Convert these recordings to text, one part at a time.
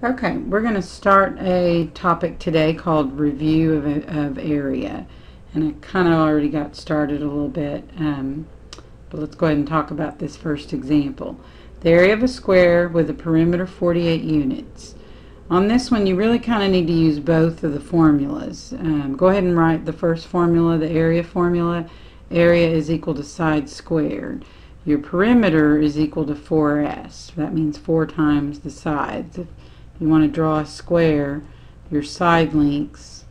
Okay, we're going to start a topic today called review of area. And I kind of already got started a little bit, but let's go ahead and talk about this first example. The area of a square with a perimeter 48 units. On this one, you really kind of need to use both of the formulas. Go ahead and write the first formula, the area formula. Area is equal to side squared. Your perimeter is equal to 4s. That means 4 times the sides. If you want to draw a square, your side lengths,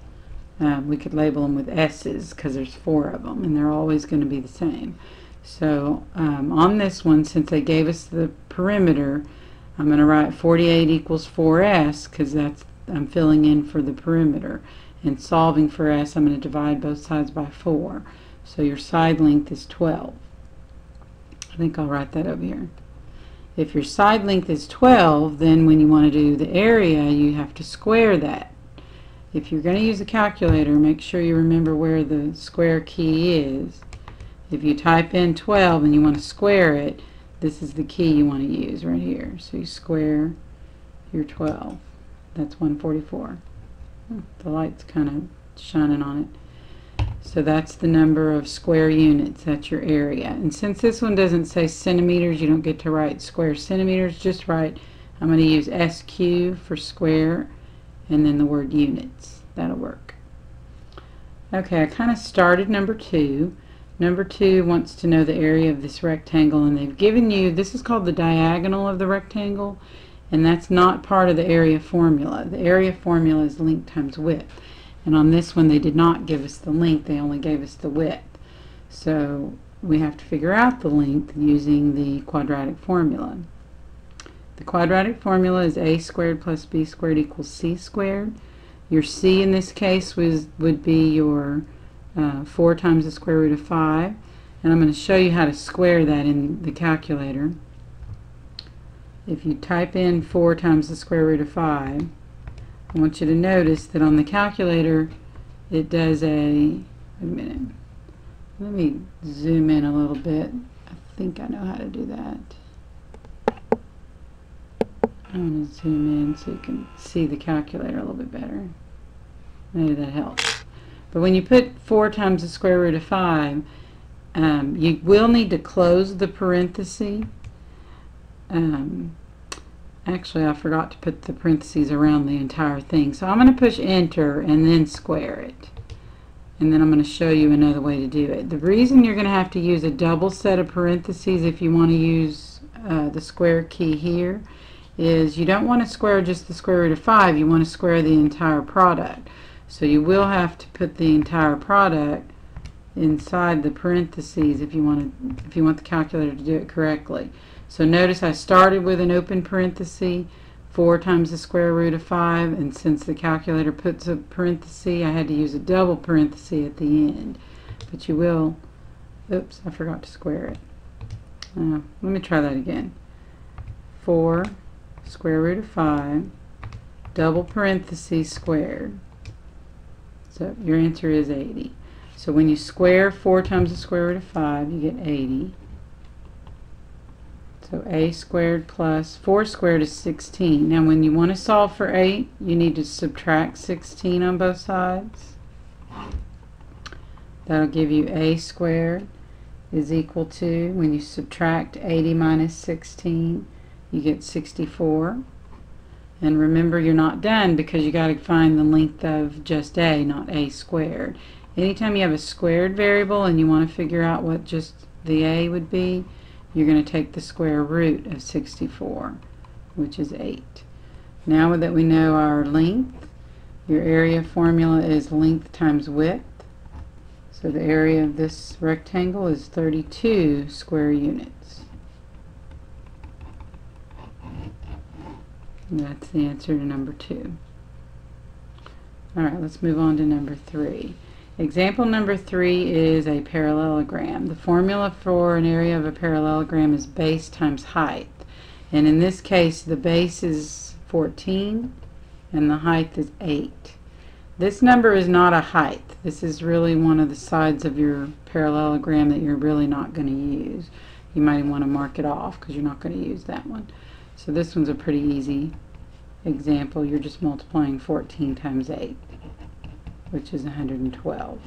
we could label them with s's because there's 4 of them, and they're always going to be the same. So on this one, since they gave us the perimeter, I'm going to write 48 equals 4s because I'm filling in for the perimeter. And solving for s, I'm going to divide both sides by 4. So your side length is 12. I think I'll write that over here. If your side length is 12, then when you want to do the area, you have to square that. If you're going to use a calculator, make sure you remember where the square key is. If you type in 12 and you want to square it, this is the key you want to use right here. So you square your 12. That's 144. The light's kind of shining on it. So that's the number of square units. That's your area. And since this one doesn't say centimeters, you don't get to write square centimeters. Just write, I'm going to use SQ for square and then the word units. That'll work. Okay, I kind of started number 2. Number 2 wants to know the area of this rectangle, and they've given you, this is called the diagonal of the rectangle, and that's not part of the area formula. The area formula is length times width. And on this one, they did not give us the length, they only gave us the width. So we have to figure out the length using the quadratic formula. The quadratic formula is a squared plus b squared equals c squared. Your c in this case would be your 4 times the square root of 5. And I'm going to show you how to square that in the calculator. If you type in 4 times the square root of 5, I want you to notice that on the calculator it does wait a minute, let me zoom in a little bit. I think I know how to do that. I'm going to zoom in so you can see the calculator a little bit better. Maybe that helps. But when you put 4 times the square root of 5, you will need to close the parenthesis. Actually, I forgot to put the parentheses around the entire thing. So I'm going to push enter and then square it. And then I'm going to show you another way to do it. The reason you're going to have to use a double set of parentheses if you want to use the square key here is you don't want to square just the square root of 5. You want to square the entire product. So you will have to put the entire product inside the parentheses if you want the calculator to do it correctly. So notice I started with an open parenthesis, 4 times the square root of 5, and since the calculator puts a parenthesis, I had to use a double parenthesis at the end. But you will, oops, I forgot to square it. Let me try that again. 4 square root of 5, double parenthesis squared. So your answer is 80. So when you square 4 times the square root of 5, you get 80. So a squared plus 4 squared is 16. Now when you want to solve for 8, you need to subtract 16 on both sides. That'll give you a squared is equal to, when you subtract 80 minus 16, you get 64. And remember, you're not done because you got to find the length of just a, not a squared. Anytime you have a squared variable and you want to figure out what just the a would be, you're going to take the square root of 64, which is 8. Now that we know our length, your area formula is length times width. So the area of this rectangle is 32 square units. And that's the answer to number 2. Alright, let's move on to number 3. Example number 3 is a parallelogram. The formula for an area of a parallelogram is base times height. And in this case, the base is 14 and the height is 8. This number is not a height. This is really one of the sides of your parallelogram that you're really not going to use. You might want to mark it off because you're not going to use that one. So this one's a pretty easy example, you're just multiplying 14 times 8, which is 112.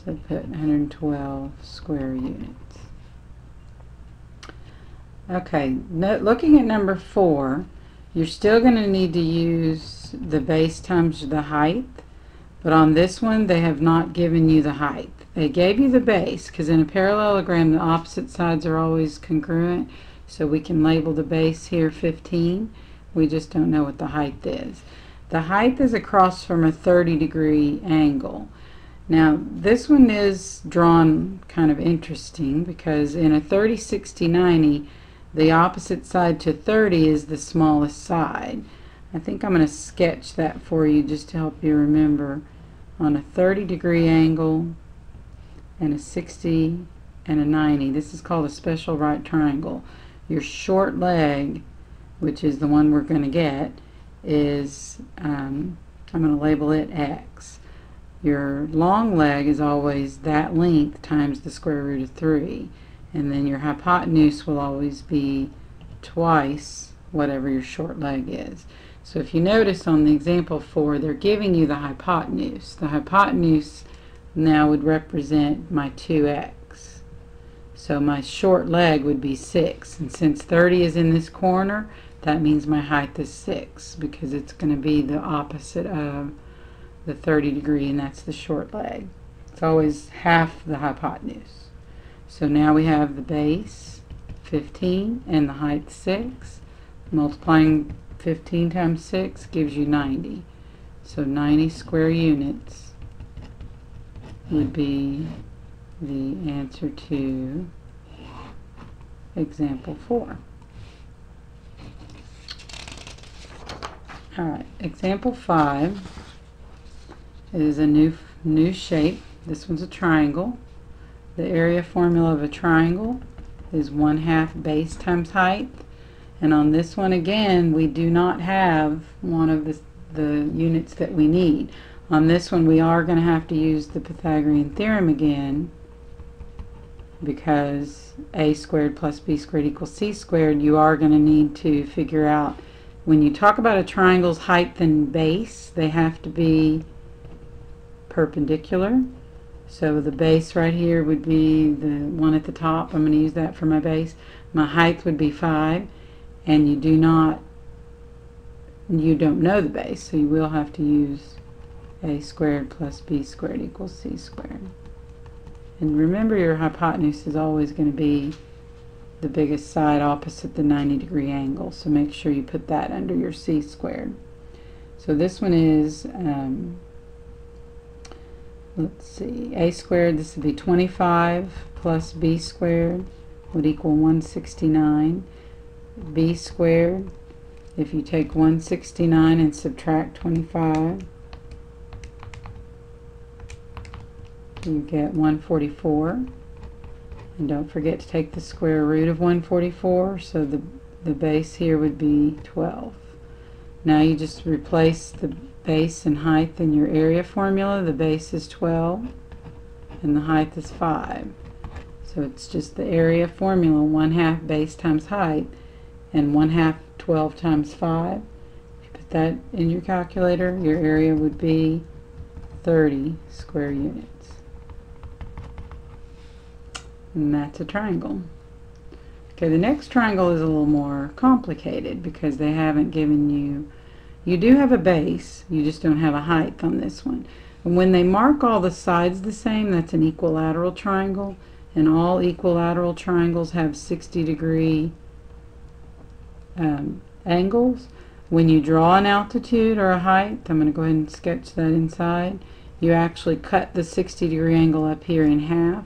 So put 112 square units. Okay, looking at number 4, you're still going to need to use the base times the height, but on this one they have not given you the height. They gave you the base because in a parallelogram the opposite sides are always congruent, so we can label the base here 15. We just don't know what the height is. The height is across from a 30-degree angle. Now this one is drawn kind of interesting because in a 30, 60, 90 the opposite side to 30 is the smallest side. I think I'm going to sketch that for you just to help you remember. On a 30-degree angle and a 60 and a 90, this is called a special right triangle. Your short leg, which is the one we're going to get, is, I'm going to label it X. Your long leg is always that length times the square root of 3. And then your hypotenuse will always be twice whatever your short leg is. So if you notice on the example 4, they're giving you the hypotenuse. The hypotenuse now would represent my 2x. So my short leg would be 6. And since 30 is in this corner, that means my height is 6 because it's going to be the opposite of the 30-degree, and that's the short leg. It's always half the hypotenuse. So now we have the base 15 and the height 6. Multiplying 15 times 6 gives you 90. So 90 square units would be the answer to example 4. Alright, example 5 is a new shape. This one's a triangle. The area formula of a triangle is 1/2 base times height. And on this one again, we do not have one of the units that we need. On this one we are going to have to use the Pythagorean theorem again, because a squared plus b squared equals c squared. You are going to need to figure out, when you talk about a triangle's height and base, they have to be perpendicular. So the base right here would be the one at the top. I'm going to use that for my base. My height would be 5, and you don't know the base, so you will have to use a squared plus b squared equals c squared. And remember, your hypotenuse is always going to be the biggest side opposite the 90-degree angle, so make sure you put that under your c squared. So this one is let's see, a squared, this would be 25 plus b squared would equal 169. B squared, if you take 169 and subtract 25, you get 144. And don't forget to take the square root of 144, so the base here would be 12. Now you just replace the base and height in your area formula. The base is 12 and the height is 5. So it's just the area formula, 1/2 base times height, and 1/2 12 times 5. If you put that in your calculator, your area would be 30 square units. And that's a triangle. Okay, the next triangle is a little more complicated because they haven't given you, you do have a base, you just don't have a height on this one. And when they mark all the sides the same, that's an equilateral triangle, and all equilateral triangles have 60-degree angles. When you draw an altitude or a height, I'm going to go ahead and sketch that inside, you actually cut the 60-degree angle up here in half.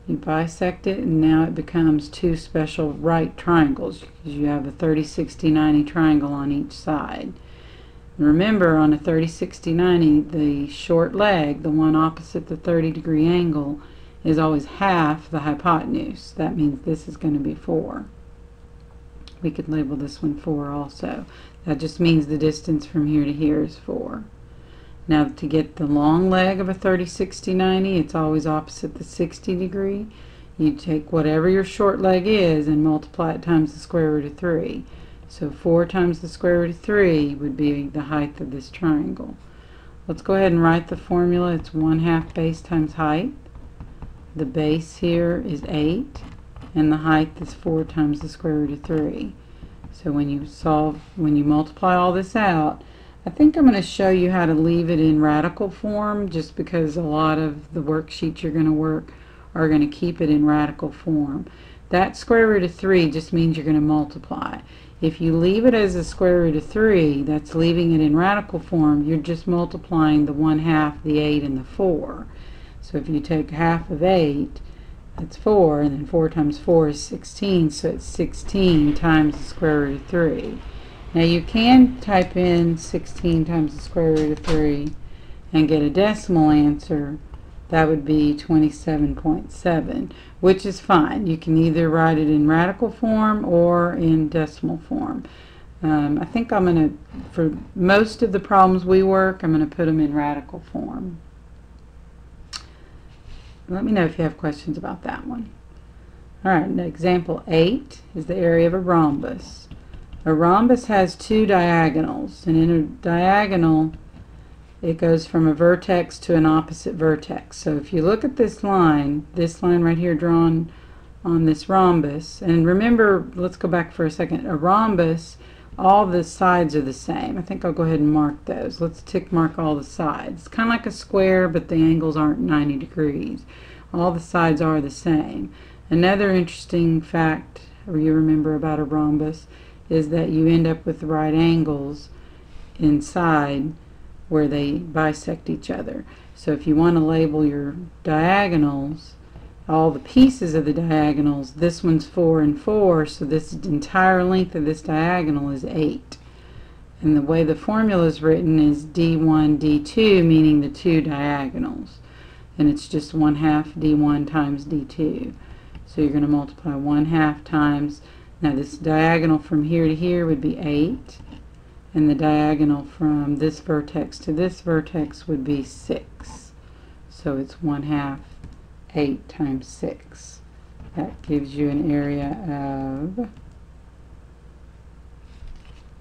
You bisect it, and now it becomes two special right triangles because you have a 30, 60, 90 triangle on each side. And remember, on a 30, 60, 90, the short leg, the one opposite the 30-degree angle, is always half the hypotenuse. That means this is going to be 4. We could label this one 4 also. That just means the distance from here to here is 4. Now to get the long leg of a 30, 60, 90, it's always opposite the 60-degree. You take whatever your short leg is and multiply it times the square root of 3. So 4 times the square root of 3 would be the height of this triangle. Let's go ahead and write the formula. It's 1/2 base times height. The base here is 8, and the height is 4 times the square root of 3. So when you multiply all this out, I think I'm going to show you how to leave it in radical form, just because a lot of the worksheets you're going to work are going to keep it in radical form. That square root of 3 just means you're going to multiply. If you leave it as a square root of 3, that's leaving it in radical form. You're just multiplying the 1/2, the 8, and the 4. So if you take half of 8, that's 4, and then 4 times 4 is 16, so it's 16 times the square root of 3. Now you can type in 16 times the square root of 3 and get a decimal answer. That would be 27.7, which is fine. You can either write it in radical form or in decimal form. I think I'm going to, for most of the problems we work, I'm going to put them in radical form. Let me know if you have questions about that one. Alright, example 8 is the area of a rhombus. A rhombus has 2 diagonals, and in a diagonal it goes from a vertex to an opposite vertex. So if you look at this line right here drawn on this rhombus, and remember, let's go back for a second, a rhombus, all the sides are the same. I think I'll go ahead and mark those. Let's tick mark all the sides. It's kind of like a square, but the angles aren't 90 degrees. All the sides are the same. Another interesting fact you remember about a rhombus is that you end up with right angles inside where they bisect each other. So if you want to label your diagonals, all the pieces of the diagonals, this one's 4 and 4, so this entire length of this diagonal is 8. And the way the formula is written is D1, D2, meaning the 2 diagonals. And it's just 1/2 D1 times D2. So you're going to multiply 1/2 times, now this diagonal from here to here would be 8, and the diagonal from this vertex to this vertex would be 6. So it's 1/2 8 times 6. That gives you an area of,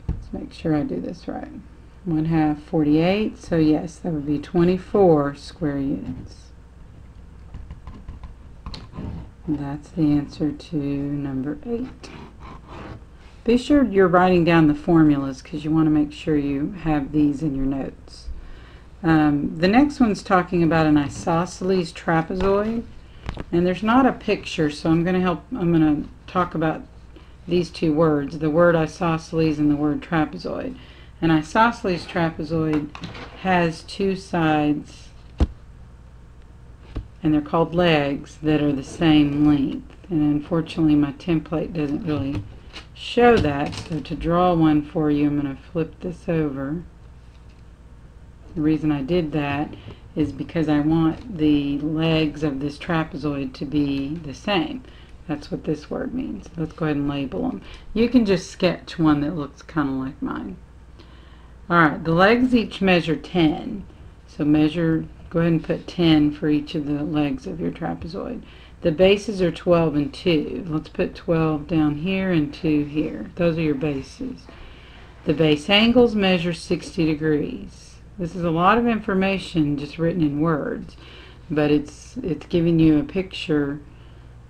let's make sure I do this right, 1/2 48, so yes, that would be 24 square units. And that's the answer to number 8. Be sure you're writing down the formulas because you want to make sure you have these in your notes. The next one's talking about an isosceles trapezoid, and there's not a picture, so I'm going to talk about these two words, the word isosceles and the word trapezoid. An isosceles trapezoid has 2 sides, and they're called legs, that are the same length. And unfortunately my template doesn't really show that, so to draw one for you, I'm going to flip this over. The reason I did that is because I want the legs of this trapezoid to be the same. That's what this word means. Let's go ahead and label them. You can just sketch one that looks kind of like mine. Alright, the legs each measure 10. So go ahead and put 10 for each of the legs of your trapezoid. The bases are 12 and 2. Let's put 12 down here and 2 here. Those are your bases. The base angles measure 60 degrees. This is a lot of information just written in words, but it's giving you a picture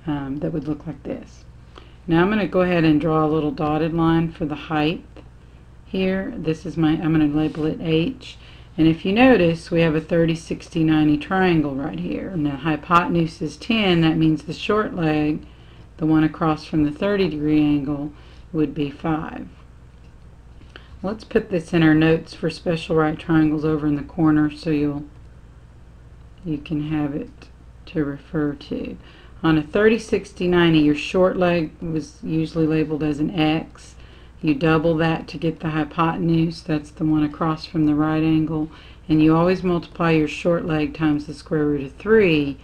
that would look like this. Now I'm going to go ahead and draw a little dotted line for the height here. This is I'm going to label it H. And if you notice, we have a 30, 60, 90 triangle right here. And the hypotenuse is 10. That means the short leg, the one across from the 30-degree angle, would be 5. Let's put this in our notes for special right triangles over in the corner so you can have it to refer to. On a 30, 60, 90, your short leg was usually labeled as an X. You double that to get the hypotenuse, that's the one across from the right angle, and you always multiply your short leg times the square root of 3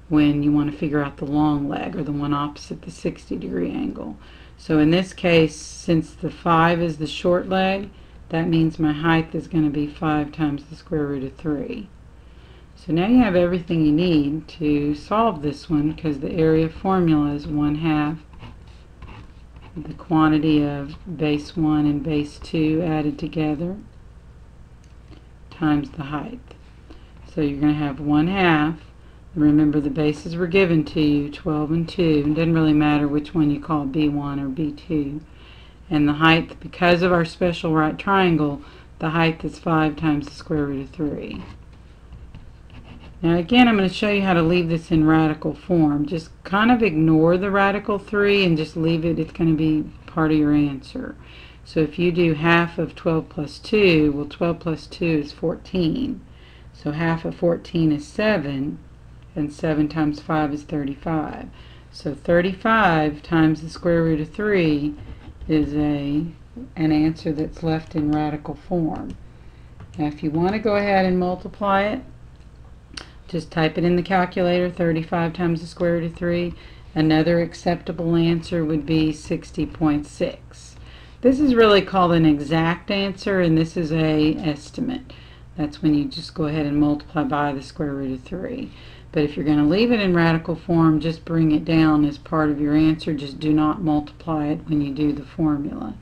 when you want to figure out the long leg, or the one opposite the 60-degree angle. So in this case, since the 5 is the short leg, that means my height is going to be 5 times the square root of 3. So now you have everything you need to solve this one, because the area formula is 1/2 the quantity of base 1 and base 2 added together times the height. So you're going to have 1/2. Remember, the bases were given to you, 12 and 2. It doesn't really matter which one you call B1 or B2. And the height, because of our special right triangle, the height is 5 times the square root of 3. Now again, I'm going to show you how to leave this in radical form. Just kind of ignore the radical 3 and just leave it. It's going to be part of your answer. So if you do half of 12 plus 2, well, 12 plus 2 is 14. So half of 14 is 7, and 7 times 5 is 35. So 35 times the square root of 3 is an answer that's left in radical form. Now if you want to go ahead and multiply it, just type it in the calculator, 35 times the square root of 3. Another acceptable answer would be 60.6. This is really called an exact answer, and this is an estimate. That's when you just go ahead and multiply by the square root of 3. But if you're going to leave it in radical form, just bring it down as part of your answer. Just do not multiply it when you do the formula.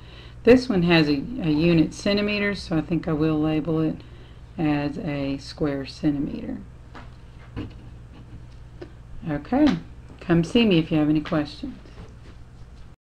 This one has a unit centimeters, so I think I will label it as a square centimeter. Okay, come see me if you have any questions.